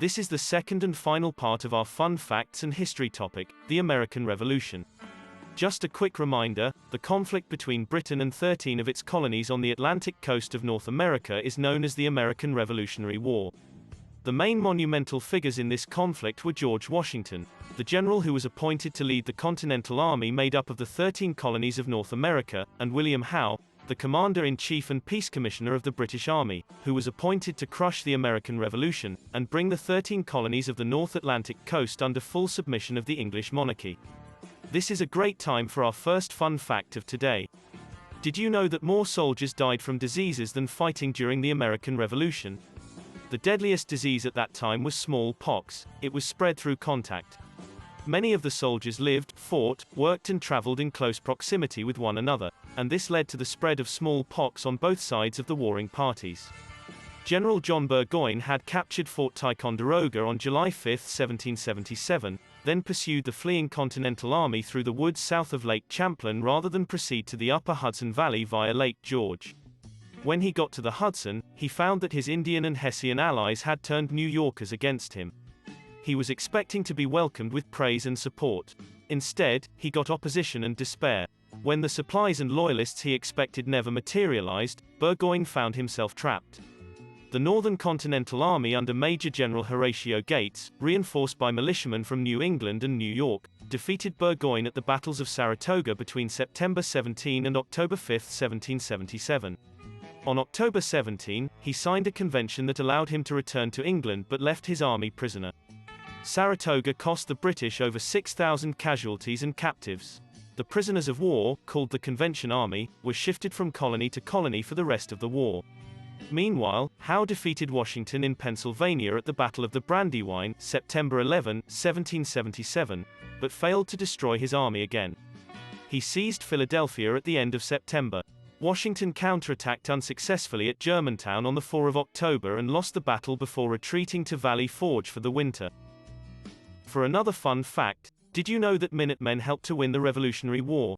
This is the second and final part of our fun facts and history topic, the American Revolution. Just a quick reminder, the conflict between Britain and 13 of its colonies on the Atlantic coast of North America is known as the American Revolutionary War. The main monumental figures in this conflict were George Washington, the general who was appointed to lead the Continental Army made up of the 13 colonies of North America, and William Howe, the Commander-in-Chief and Peace Commissioner of the British Army, who was appointed to crush the American Revolution, and bring the 13 colonies of the North Atlantic coast under full submission of the English monarchy. This is a great time for our first fun fact of today. Did you know that more soldiers died from diseases than fighting during the American Revolution? The deadliest disease at that time was smallpox. It was spread through contact. Many of the soldiers lived, fought, worked and traveled in close proximity with one another, and this led to the spread of smallpox on both sides of the warring parties. General John Burgoyne had captured Fort Ticonderoga on July 5, 1777, then pursued the fleeing Continental Army through the woods south of Lake Champlain rather than proceed to the upper Hudson Valley via Lake George. When he got to the Hudson, he found that his Indian and Hessian allies had turned New Yorkers against him. He was expecting to be welcomed with praise and support. Instead, he got opposition and despair. When the supplies and loyalists he expected never materialized, Burgoyne found himself trapped. The Northern Continental Army under Major General Horatio Gates, reinforced by militiamen from New England and New York, defeated Burgoyne at the battles of Saratoga between September 17 and October 5, 1777. On October 17, he signed a convention that allowed him to return to England but left his army prisoner. Saratoga cost the British over 6,000 casualties and captives. The prisoners of war, called the Convention Army, were shifted from colony to colony for the rest of the war. Meanwhile, Howe defeated Washington in Pennsylvania at the Battle of the Brandywine, September 11, 1777, but failed to destroy his army again. He seized Philadelphia at the end of September. Washington counterattacked unsuccessfully at Germantown on the 4th of October and lost the battle before retreating to Valley Forge for the winter. For another fun fact, did you know that Minutemen helped to win the Revolutionary War?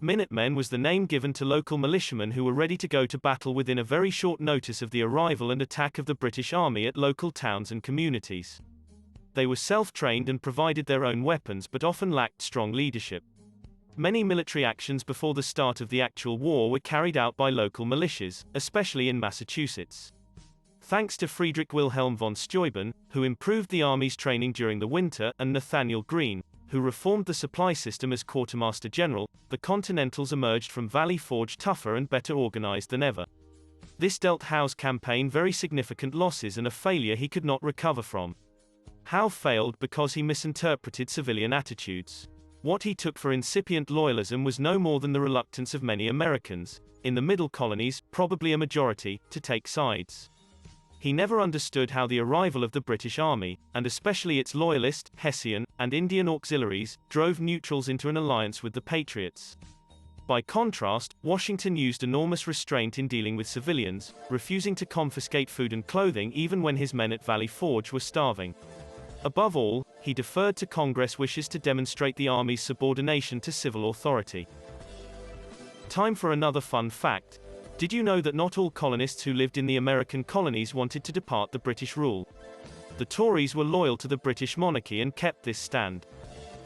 Minutemen was the name given to local militiamen who were ready to go to battle within a very short notice of the arrival and attack of the British Army at local towns and communities. They were self-trained and provided their own weapons but often lacked strong leadership. Many military actions before the start of the actual war were carried out by local militias, especially in Massachusetts. Thanks to Friedrich Wilhelm von Steuben, who improved the army's training during the winter, and Nathanael Greene, who reformed the supply system as quartermaster general, the Continentals emerged from Valley Forge tougher and better organized than ever. This dealt Howe's campaign very significant losses and a failure he could not recover from. Howe failed because he misinterpreted civilian attitudes. What he took for incipient loyalism was no more than the reluctance of many Americans, in the middle colonies, probably a majority, to take sides. He never understood how the arrival of the British Army, and especially its Loyalist, Hessian, and Indian auxiliaries, drove neutrals into an alliance with the Patriots. By contrast, Washington used enormous restraint in dealing with civilians, refusing to confiscate food and clothing even when his men at Valley Forge were starving. Above all, he deferred to Congress wishes to demonstrate the Army's subordination to civil authority. Time for another fun fact. Did you know that not all colonists who lived in the American colonies wanted to depart the British rule? The Tories were loyal to the British monarchy and kept this stand.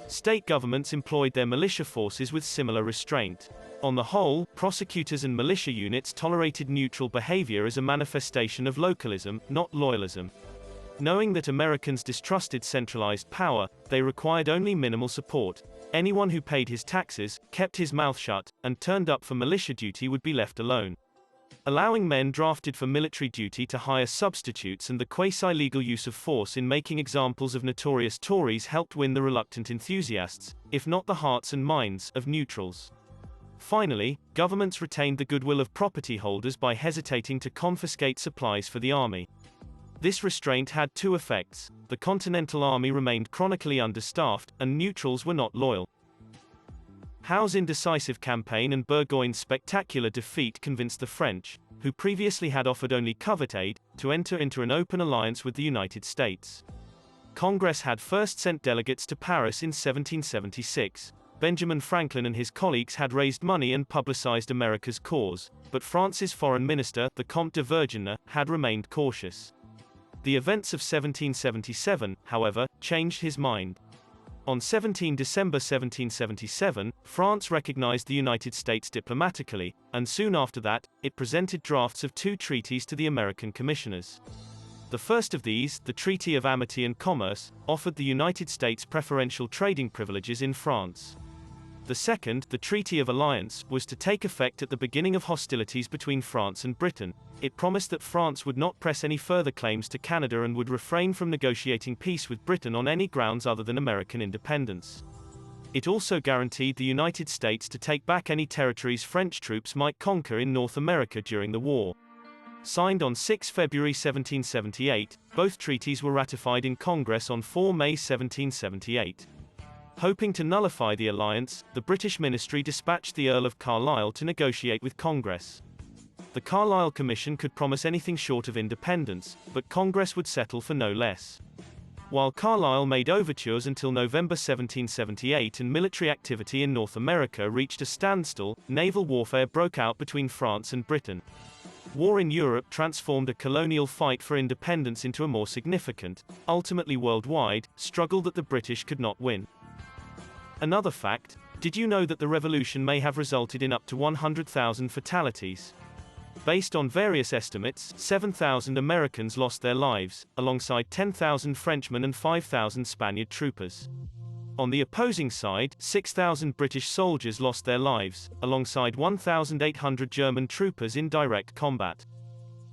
State governments employed their militia forces with similar restraint. On the whole, prosecutors and militia units tolerated neutral behavior as a manifestation of localism, not loyalism. Knowing that Americans distrusted centralized power, they required only minimal support. Anyone who paid his taxes, kept his mouth shut, and turned up for militia duty would be left alone. Allowing men drafted for military duty to hire substitutes and the quasi-legal use of force in making examples of notorious Tories helped win the reluctant enthusiasts, if not the hearts and minds, of neutrals. Finally, governments retained the goodwill of property holders by hesitating to confiscate supplies for the army. This restraint had two effects: the Continental Army remained chronically understaffed, and neutrals were not loyal. Howe's indecisive campaign and Burgoyne's spectacular defeat convinced the French, who previously had offered only covert aid, to enter into an open alliance with the United States. Congress had first sent delegates to Paris in 1776. Benjamin Franklin and his colleagues had raised money and publicized America's cause, but France's foreign minister, the Comte de Vergennes, had remained cautious. The events of 1777, however, changed his mind. On 17 December 1777, France recognized the United States diplomatically, and soon after that, it presented drafts of 2 treaties to the American commissioners. The first of these, the Treaty of Amity and Commerce, offered the United States preferential trading privileges in France. The second, the Treaty of Alliance, was to take effect at the beginning of hostilities between France and Britain. It promised that France would not press any further claims to Canada and would refrain from negotiating peace with Britain on any grounds other than American independence. It also guaranteed the United States to take back any territories French troops might conquer in North America during the war. Signed on 6 February 1778, both treaties were ratified in Congress on 4 May 1778. Hoping to nullify the alliance, the British ministry dispatched the Earl of Carlisle to negotiate with Congress. The Carlisle Commission could promise anything short of independence, but Congress would settle for no less. While Carlisle made overtures until November 1778 and military activity in North America reached a standstill, naval warfare broke out between France and Britain. War in Europe transformed a colonial fight for independence into a more significant, ultimately worldwide, struggle that the British could not win. Another fact, did you know that the revolution may have resulted in up to 100,000 fatalities? Based on various estimates, 7,000 Americans lost their lives, alongside 10,000 Frenchmen and 5,000 Spaniard troopers. On the opposing side, 6,000 British soldiers lost their lives, alongside 1,800 German troopers in direct combat.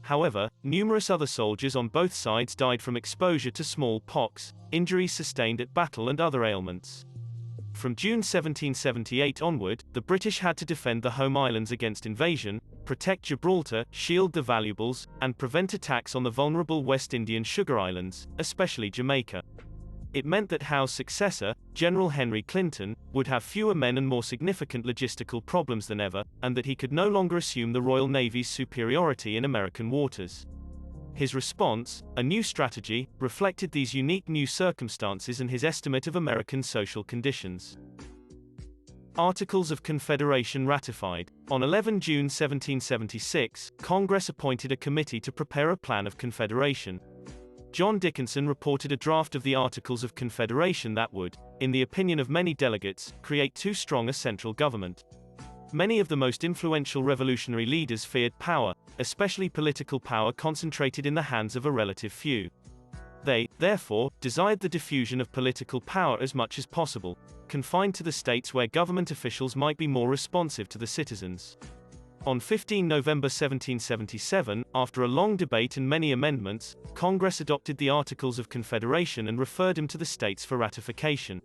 However, numerous other soldiers on both sides died from exposure to smallpox, injuries sustained at battle and other ailments. From June 1778 onward, the British had to defend the home islands against invasion, protect Gibraltar, shield the valuables, and prevent attacks on the vulnerable West Indian sugar islands, especially Jamaica. It meant that Howe's successor, General Henry Clinton, would have fewer men and more significant logistical problems than ever, and that he could no longer assume the Royal Navy's superiority in American waters. His response, a new strategy, reflected these unique new circumstances and his estimate of American social conditions. Articles of Confederation ratified. On 11 June 1776, Congress appointed a committee to prepare a plan of confederation. John Dickinson reported a draft of the Articles of Confederation that would, in the opinion of many delegates, create too strong a central government. Many of the most influential revolutionary leaders feared power, especially political power concentrated in the hands of a relative few. They, therefore, desired the diffusion of political power as much as possible, confined to the states where government officials might be more responsive to the citizens. On 15 November 1777, after a long debate and many amendments, Congress adopted the Articles of Confederation and referred them to the states for ratification.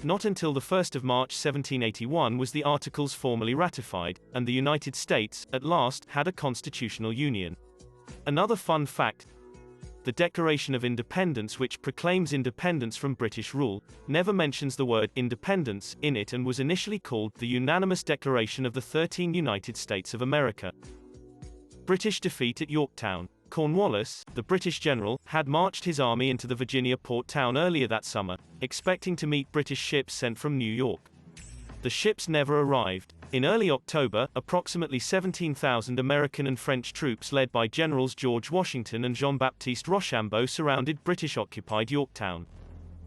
Not until the 1st of March 1781 was the Articles formally ratified, and the United States, at last, had a constitutional union. Another fun fact: the Declaration of Independence, which proclaims independence from British rule, never mentions the word independence in it and was initially called the Unanimous Declaration of the 13 United States of America. British defeat at Yorktown. Cornwallis, the British general, had marched his army into the Virginia port town earlier that summer, expecting to meet British ships sent from New York. The ships never arrived. In early October, approximately 17,000 American and French troops led by Generals George Washington and Jean-Baptiste Rochambeau surrounded British-occupied Yorktown.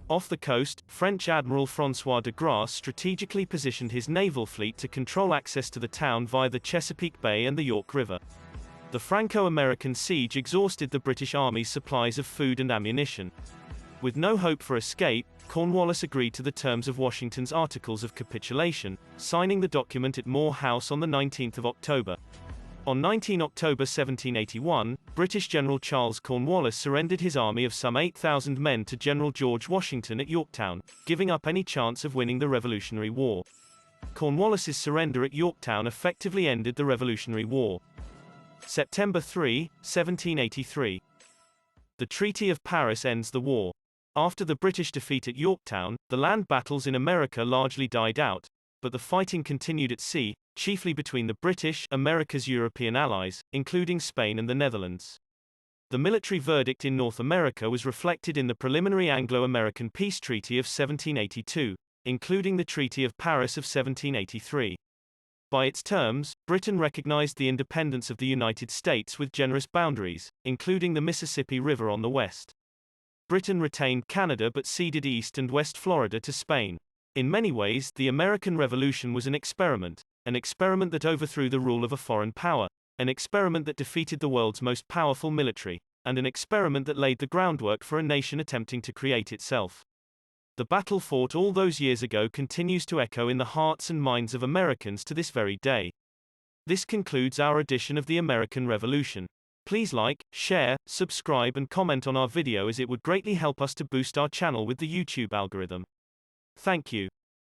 Off the coast, French Admiral François de Grasse strategically positioned his naval fleet to control access to the town via the Chesapeake Bay and the York River. The Franco-American siege exhausted the British Army's supplies of food and ammunition. With no hope for escape, Cornwallis agreed to the terms of Washington's Articles of Capitulation, signing the document at Moore House on 19 October. On 19 October 1781, British General Charles Cornwallis surrendered his army of some 8,000 men to General George Washington at Yorktown, giving up any chance of winning the Revolutionary War. Cornwallis's surrender at Yorktown effectively ended the Revolutionary War. September 3, 1783. The Treaty of Paris ends the war. After the British defeat at Yorktown, the land battles in America largely died out, but the fighting continued at sea, chiefly between the British, America's European allies, including Spain and the Netherlands. The military verdict in North America was reflected in the preliminary Anglo-American Peace Treaty of 1782, including the Treaty of Paris of 1783. By its terms, Britain recognized the independence of the United States with generous boundaries, including the Mississippi River on the west. Britain retained Canada but ceded East and West Florida to Spain. In many ways, the American Revolution was an experiment that overthrew the rule of a foreign power, an experiment that defeated the world's most powerful military, and an experiment that laid the groundwork for a nation attempting to create itself. The battle fought all those years ago continues to echo in the hearts and minds of Americans to this very day. This concludes our edition of the American Revolution. Please like, share, subscribe and comment on our video as it would greatly help us to boost our channel with the YouTube algorithm. Thank you.